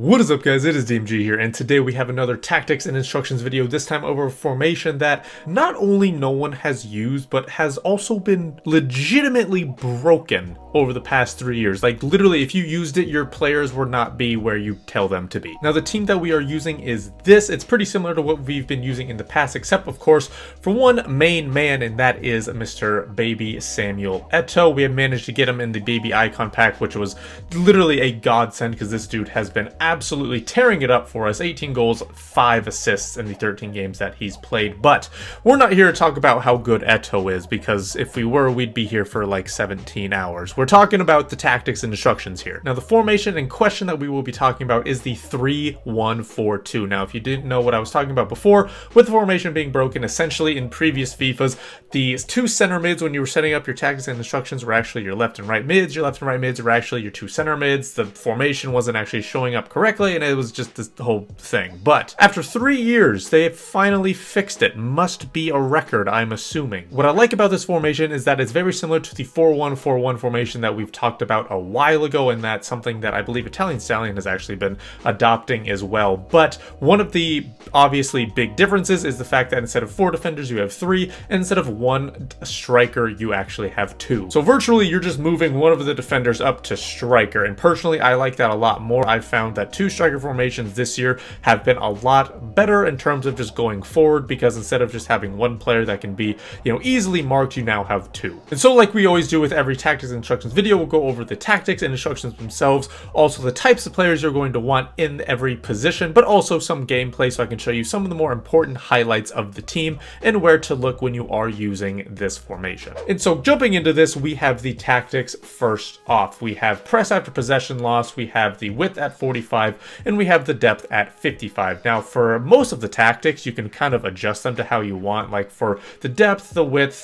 What is up, guys? It is DMG here, and today we have another tactics and instructions video, this time over a formation that not only no one has used, but has also been legitimately broken over the past 3 years. Like, literally, if you used it, your players would not be where you tell them to be. Now, the team that we are using is this. It's pretty similar to what we've been using in the past, except, of course, for one main man, and that is Mr. Baby Samuel Eto'o. We have managed to get him in the baby icon pack, which was literally a godsend, because this dude has been absolutely tearing it up for us. 18 goals, 5 assists in the 13 games that he's played. But we're not here to talk about how good Eto'o is, because if we were, we'd be here for like 17 hours. We're talking about the tactics and instructions here. Now, the formation in question that we will be talking about is the 3-1-4-2. Now, if you didn't know what I was talking about before, with the formation being broken, essentially in previous FIFAs, the two center mids, when you were setting up your tactics and instructions, were actually your left and right mids. Your left and right mids were actually your two center mids. The formation wasn't actually showing up correctly, and it was just this whole thing. But after 3 years, they have finally fixed it. Must be a record, I'm assuming. What I like about this formation is that it's very similar to the 4-1-4-1 formation that we've talked about a while ago, and that's something that I believe Italian Stallion has actually been adopting as well. But one of the obviously big differences is the fact that instead of 4 defenders, you have 3, and instead of 1 striker, you actually have 2. So virtually, you're just moving one of the defenders up to striker, and personally, I like that a lot more. I've found that 2 striker formations this year have been a lot better in terms of just going forward, because instead of just having 1 player that can be, easily marked, you now have 2. And so, like we always do with every tactics and instructions video, we'll go over the tactics and instructions themselves, also the types of players you're going to want in every position, but also some gameplay so I can show you some of the more important highlights of the team and where to look when you are using this formation. And so, jumping into this, we have the tactics first off. We have press after possession loss, we have the width at 45, and we have the depth at 55. Now, for most of the tactics, you can kind of adjust them to how you want. Like for the depth, the width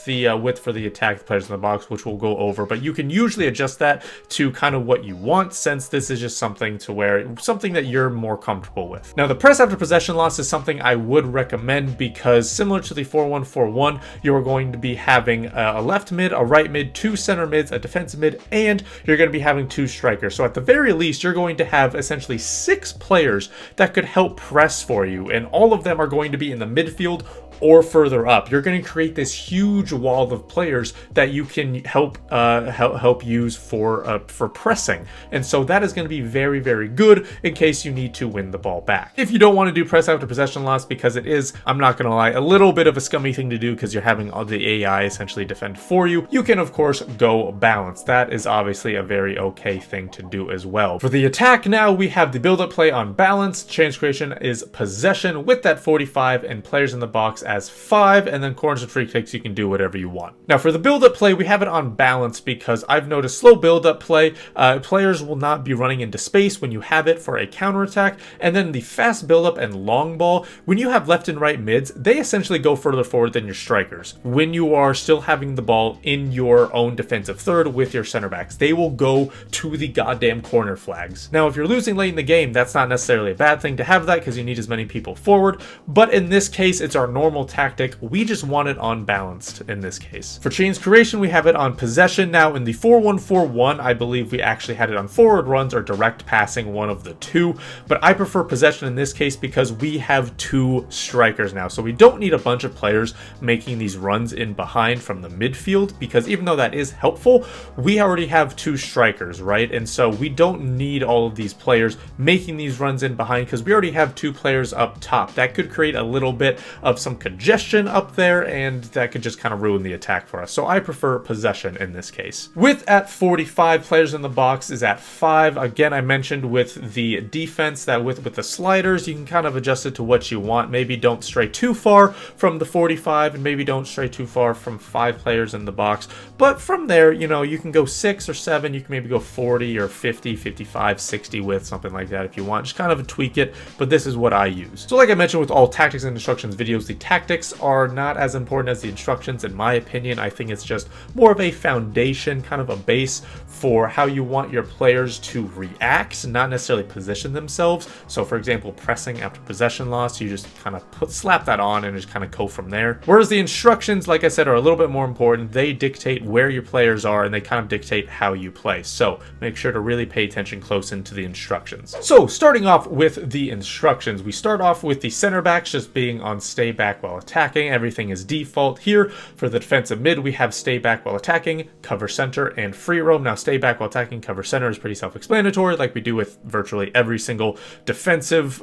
for the attack, the players in the box, which we'll go over, but you can usually adjust that to kind of what you want, since this is just something that you're more comfortable with. Now, the press after possession loss is something I would recommend, because similar to the 4-1-4-1, you are going to be having a left mid, a right mid, 2 center mids, a defensive mid, and you're going to be having 2 strikers. So at the very least, you're going to have essentially 6 players that could help press for you, and all of them are going to be in the midfield or further up. You're going to create this huge wall of players that you can help use for pressing, and so that is going to be very, very good in case you need to win the ball back. If you don't want to do press after possession loss, because it is, I'm not going to lie, a little bit of a scummy thing to do, because you're having all the AI essentially defend for you, you can of course go balance. That is obviously a very okay thing to do as well. For the attack now, we have the build-up play on balance, chance creation is possession with that 45, and players in the box as 5, and then corners and free kicks, you can do whatever you want. Now, for the build-up play, we have it on balance, because I've noticed slow build-up play, players will not be running into space when you have it for a counterattack, and then the fast build-up and long ball, when you have left and right mids, they essentially go further forward than your strikers. When you are still having the ball in your own defensive third with your center backs, they will go to the goddamn corner flags. Now, if you're losing late in the game, that's not necessarily a bad thing to have that, because you need as many people forward, but in this case, it's our normal tactic. We just want it unbalanced in this case. For chance creation, we have it on possession. Now, in the 4-1-4-1, I believe we actually had it on forward runs or direct passing, one of the two, but I prefer possession in this case because we have 2 strikers now, so we don't need a bunch of players making these runs in behind from the midfield, because even though that is helpful, we already have 2 strikers, right? And so we don't need all of these players making these runs in behind, because we already have 2 players up top. That could create a little bit of some congestion up there, and that could just kind of ruin the attack for us. So I prefer possession in this case. Width at 45, players in the box is at 5. Again, I mentioned with the defense that with the sliders, you can kind of adjust it to what you want. Maybe don't stray too far from the 45, and maybe don't stray too far from 5 players in the box. But from there, you can go 6 or 7, you can maybe go 40 or 50, 55, 60 width, something like that if you want. Just kind of tweak it, but this is what I use. So like I mentioned with all tactics and instructions videos, the tactics are not as important as the instructions in my opinion. I think it's just more of a foundation, kind of a base for how you want your players to react, not necessarily position themselves. So for example, pressing after possession loss, you just kind of slap that on and just kind of go from there. Whereas the instructions, like I said, are a little bit more important. They dictate where your players are and they kind of dictate how you play. So make sure to really pay attention close into the instructions. So starting off with the instructions, we start off with the center backs just being on stay back while attacking. Everything is default here. For the defensive mid, we have stay back while attacking, cover center, and free roam. Now stay back while attacking, cover center is pretty self-explanatory, like we do with virtually every single defensive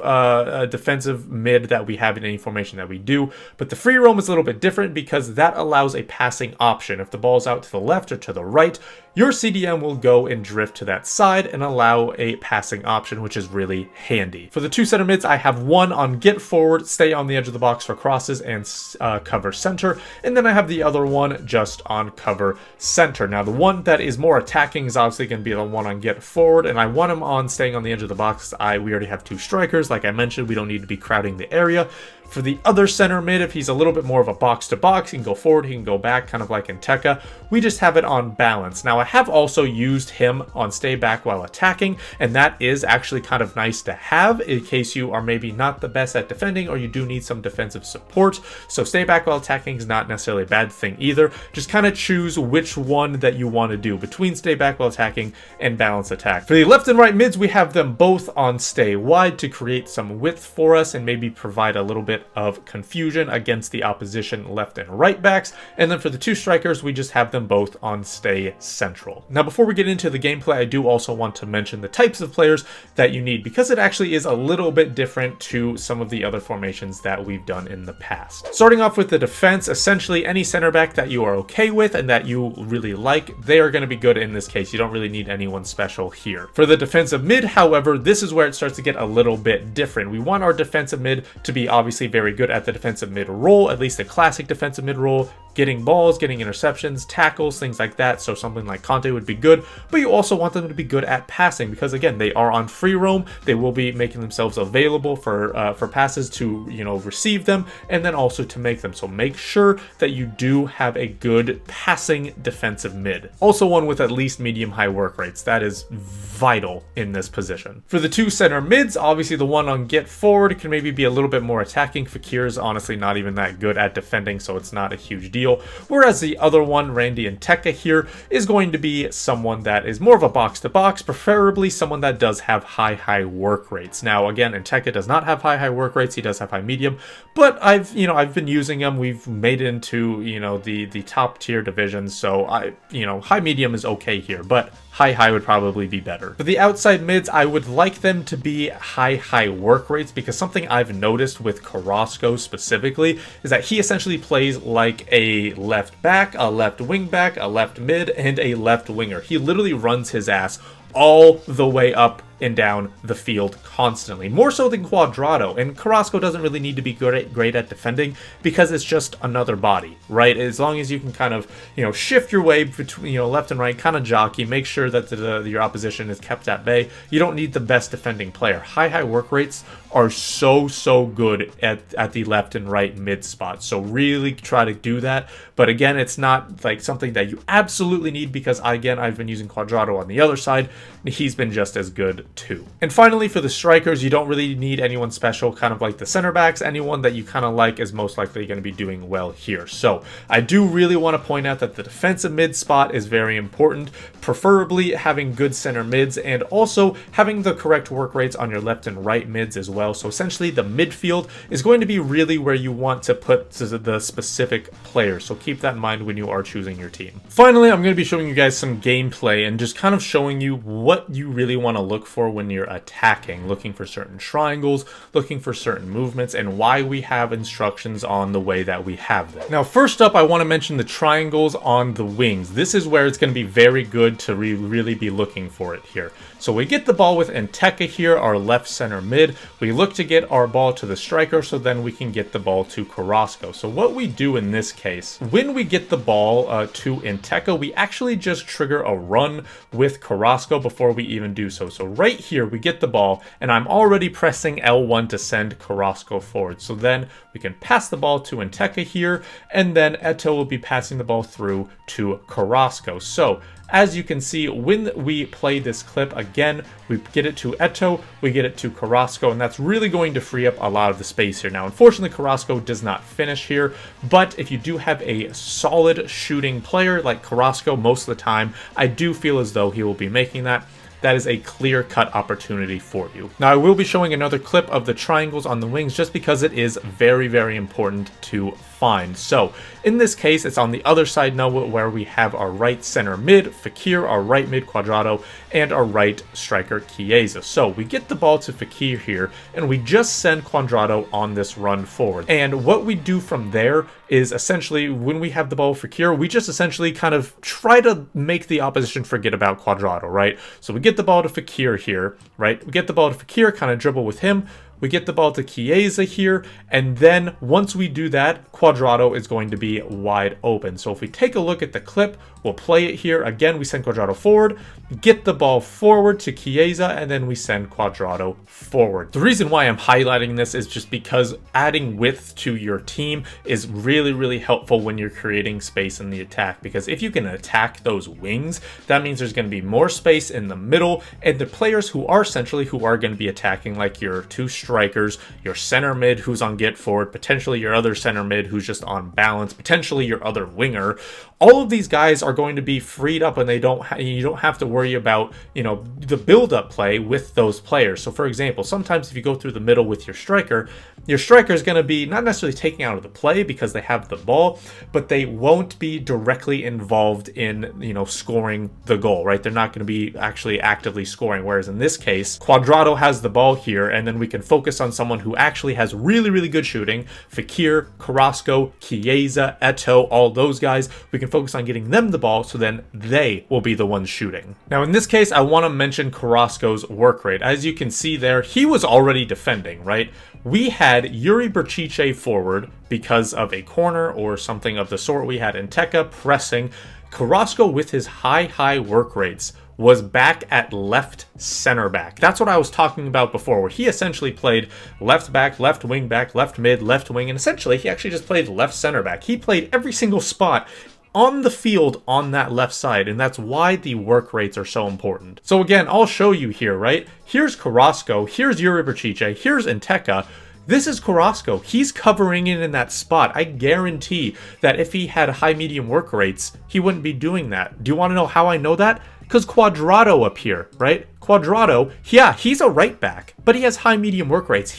mid that we have in any formation that we do. But the free roam is a little bit different because that allows a passing option. If the ball's out to the left or to the right, your CDM will go and drift to that side and allow a passing option, which is really handy. For the two center mids, I have one on get forward, stay on the edge of the box for crosses, and cover center. And then I have the other one just on cover center. Now the one that is more attacking is obviously going to be the one on get forward, and I want him on staying on the edge of the box. We already have two strikers. Like I mentioned, we don't need to be crowding the area. For the other center mid, if he's a little bit more of a box-to-box, he can go forward, he can go back, kind of like in Tekka. We just have it on balance. Now, I have also used him on stay back while attacking, and that is actually kind of nice to have in case you are maybe not the best at defending or you do need some defensive support. So stay back while attacking is not necessarily a bad thing either. Just kind of choose which one that you want to do between stay back while attacking and balance attack. For the left and right mids, we have them both on stay wide to create some width for us and maybe provide a little bit of confusion against the opposition left and right backs. And then for the two strikers, we just have them both on stay central. Now, before we get into the gameplay, I do also want to mention the types of players that you need because it actually is a little bit different to some of the other formations that we've done in the past. Starting off with the defense, essentially any center back that you are okay with and that you really like, they are going to be good in this case. You don't really need anyone special here. For the defensive mid, however, this is where it starts to get a little bit different. We want our defensive mid to be obviously very good at the defensive mid role, at least the classic defensive mid role, getting balls, getting interceptions, tackles, things like that. So something like Conte would be good, but you also want them to be good at passing because again, they are on free roam. They will be making themselves available for passes to, receive them and then also to make them. So make sure that you do have a good passing defensive mid. Also one with at least medium high work rates. That is vital in this position. For the two center mids, obviously the one on get forward can maybe be a little bit more attacking. Fakir is honestly not even that good at defending, so it's not a huge deal. Whereas the other one, Randy and Tekka here, is going to be someone that is more of a box-to-box, preferably someone that does have high work rates. Now, again, and Tekka does not have high work rates. He does have high medium, but I've been using him. We've made it into, the top tier divisions, so high medium is okay here, but high would probably be better. For the outside mids, I would like them to be high work rates because something I've noticed with Carrasco specifically is that he essentially plays like a left back, a left wing back, a left mid, and a left winger. He literally runs his ass all the way up and down the field constantly, more so than Cuadrado. And Carrasco doesn't really need to be great at defending because it's just another body, right? As long as you can kind of, shift your way between, left and right, kind of jockey, make sure that your opposition is kept at bay. You don't need the best defending player. High work rates are so good at the left and right mid spot. So really try to do that. But again, it's not like something that you absolutely need because again, I've been using Cuadrado on the other side. And he's been just as good too. And finally, for the strikers, you don't really need anyone special, kind of like the center backs. Anyone that you kind of like is most likely going to be doing well here. So I do really want to point out that the defensive mid spot is very important, preferably having good center mids and also having the correct work rates on your left and right mids as well. So essentially the midfield is going to be really where you want to put the specific players. So keep that in mind when you are choosing your team. Finally, I'm going to be showing you guys some gameplay and just kind of showing you what you really want to look for when you're attacking, looking for certain triangles, looking for certain movements, and why we have instructions on the way that we have them. Now, first up, I want to mention the triangles on the wings. This is where it's going to be very good to really be looking for it here. So we get the ball with Tekka here, our left center mid. We look to get our ball to the striker so then we can get the ball to Carrasco. So what we do in this case, when we get the ball to Inteca, we actually just trigger a run with Carrasco before we even do so. So right here, we get the ball, and I'm already pressing L1 to send Carrasco forward. So then we can pass the ball to Inteca here, and then Eto'o will be passing the ball through to Carrasco. So as you can see, when we play this clip again, we get it to Eto'o, we get it to Carrasco, and that's really going to free up a lot of the space here. Now, unfortunately, Carrasco does not finish here, but if you do have a solid shooting player like Carrasco most of the time, I do feel as though he will be making that. That is a clear-cut opportunity for you. Now, I will be showing another clip of the triangles on the wings just because it is very, very important to find. So, in this case, it's on the other side now where we have our right center mid, Fekir, our right mid, Cuadrado, and our right striker, Chiesa. So, we get the ball to Fekir here, and we just send Cuadrado on this run forward. And what we do from there is essentially, when we have the ball for Fekir, we just essentially kind of try to make the opposition forget about Cuadrado, right? So we get the ball to Fekir here, right? We get the ball to Fekir, kind of dribble with him. We get the ball to Chiesa here, and then once we do that, Cuadrado is going to be wide open. So if we take a look at the clip, we'll play it here. Again, we send Cuadrado forward, get the ball forward to Chiesa, and then we send Cuadrado forward. The reason why I'm highlighting this is just because adding width to your team is really, really helpful when you're creating space in the attack, because if you can attack those wings, that means there's going to be more space in the middle, and the players who are going to be attacking, like your two strikers, your center mid who's on get forward, potentially your other center mid who's just on balance, potentially your other winger. All of these guys are going to be freed up, and you don't have to worry about, the build-up play with those players. So for example, sometimes if you go through the middle with your striker is going to be not necessarily taking out of the play because they have the ball, but they won't be directly involved in, scoring the goal, right? They're not going to be actually actively scoring. Whereas in this case, Cuadrado has the ball here, and then we can focus on someone who actually has really, really good shooting. Fekir, Carrasco, Chiesa, Eto'o, all those guys, we can focus on getting them the ball, so then they will be the ones shooting. Now in this case, I want to mention Carrasco's work rate. As you can see there, he was already defending, right? We had Yuri Berchiche forward because of a corner or something of the sort. We had Inteca pressing. Carrasco, with his high work rates, was back at left center back. That's what I was talking about before, where he essentially played left back, left wing back, left mid, left wing, and essentially he actually just played left center back. He played every single spot on the field on that left side, and that's why the work rates are so important. So again, I'll show you here, right? Here's Carrasco, here's Yuri Berchiche, here's Inteca. This is Carrasco. He's covering in that spot. I guarantee that if he had high medium work rates, he wouldn't be doing that. Do you want to know how I know that? Because Cuadrado up here, right? Cuadrado, yeah, he's a right back, but he has high medium work rates.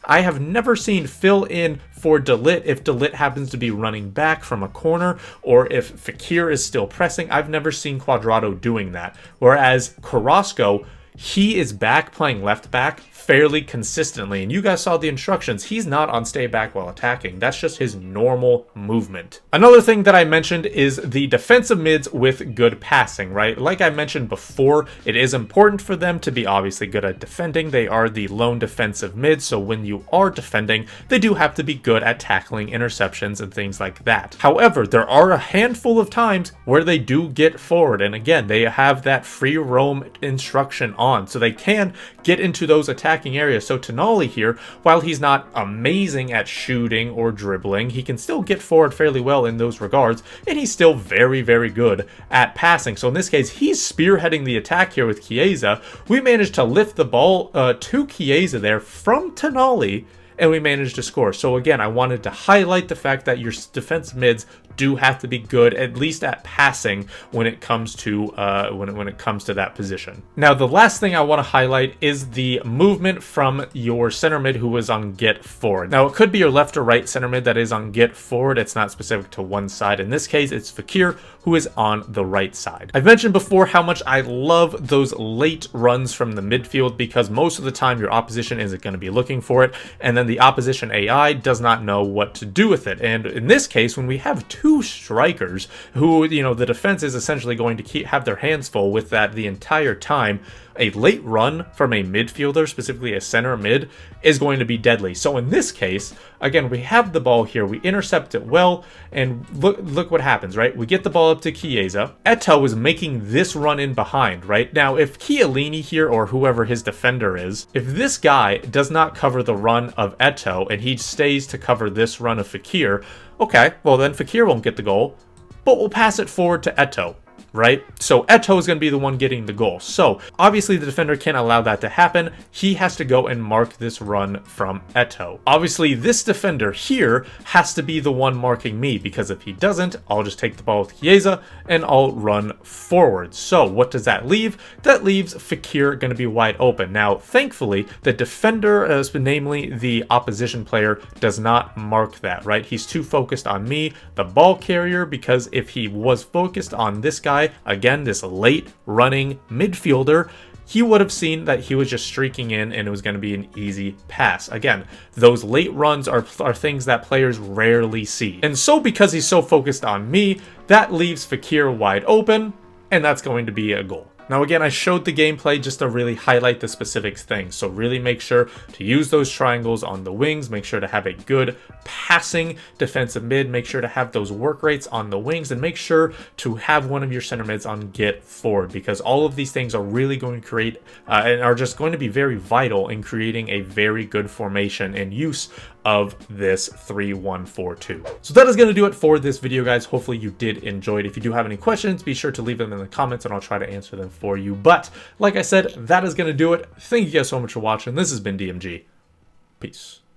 I have never seen fill in for De Ligt if De Ligt happens to be running back from a corner, or if Fekir is still pressing. I've never seen Cuadrado doing that. Whereas Carrasco, he is back playing left back fairly consistently, and you guys saw the instructions. He's not on stay back while attacking. That's just his normal movement. Another thing that I mentioned is the defensive mids with good passing, right? Like I mentioned before, it is important for them to be obviously good at defending. They are the lone defensive mids, so when you are defending, they do have to be good at tackling interceptions and things like that. However, there are a handful of times where they do get forward, and again, they have that free roam instruction on, so they can get into those attacking areas. So Tonali here, while he's not amazing at shooting or dribbling, he can still get forward fairly well in those regards, and he's still very, very good at passing. So in this case, he's spearheading the attack here with Chiesa. We managed to lift the ball to Chiesa there from Tonali, and we managed to score. So again, I wanted to highlight the fact that your defense mids do have to be good, at least at passing, when it comes to when it comes to that position. Now, the last thing I want to highlight is the movement from your center mid who is on get forward. Now, it could be your left or right center mid that is on get forward. It's not specific to one side. In this case, it's Fekir who is on the right side. I've mentioned before how much I love those late runs from the midfield, because most of the time your opposition isn't going to be looking for it, and then the opposition AI does not know what to do with it. And in this case, when we have two strikers who, the defense is essentially going to have their hands full with that the entire time, a late run from a midfielder, specifically a center mid, is going to be deadly. So in this case, again, we have the ball here, we intercept it well, and look what happens, right? We get the ball up to Chiesa. Eto'o is making this run in behind, right? Now, if Chiellini here, or whoever his defender is, if this guy does not cover the run of Eto'o and he stays to cover this run of Fekir, okay, well then Fekir won't get the goal, but we'll pass it forward to Eto'o, right? So Eto'o is going to be the one getting the goal. So obviously the defender can't allow that to happen. He has to go and mark this run from Eto'o. Obviously this defender here has to be the one marking me, because if he doesn't, I'll just take the ball with Chiesa and I'll run forward. So what does that leave? That leaves Fekir going to be wide open. Now, thankfully, the defender, namely the opposition player, does not mark that, right? He's too focused on me, the ball carrier, because if he was focused on this guy, again, this late running midfielder, he would have seen that he was just streaking in and it was going to be an easy pass. Again, those late runs are things that players rarely see. And so because he's so focused on me, that leaves Fekir wide open, and that's going to be a goal. Now again, I showed the gameplay just to really highlight the specific things. So really make sure to use those triangles on the wings, make sure to have a good passing defensive mid, make sure to have those work rates on the wings, and make sure to have one of your center mids on get forward, because all of these things are really going to create and are just going to be very vital in creating a very good formation and use of this 3-1-4-2. So that is going to do it for this video, guys. Hopefully you did enjoy it. If you do have any questions, be sure to leave them in the comments and I'll try to answer them for you. But like I said, that is going to do it. Thank you guys so much for watching. This has been DMG. Peace.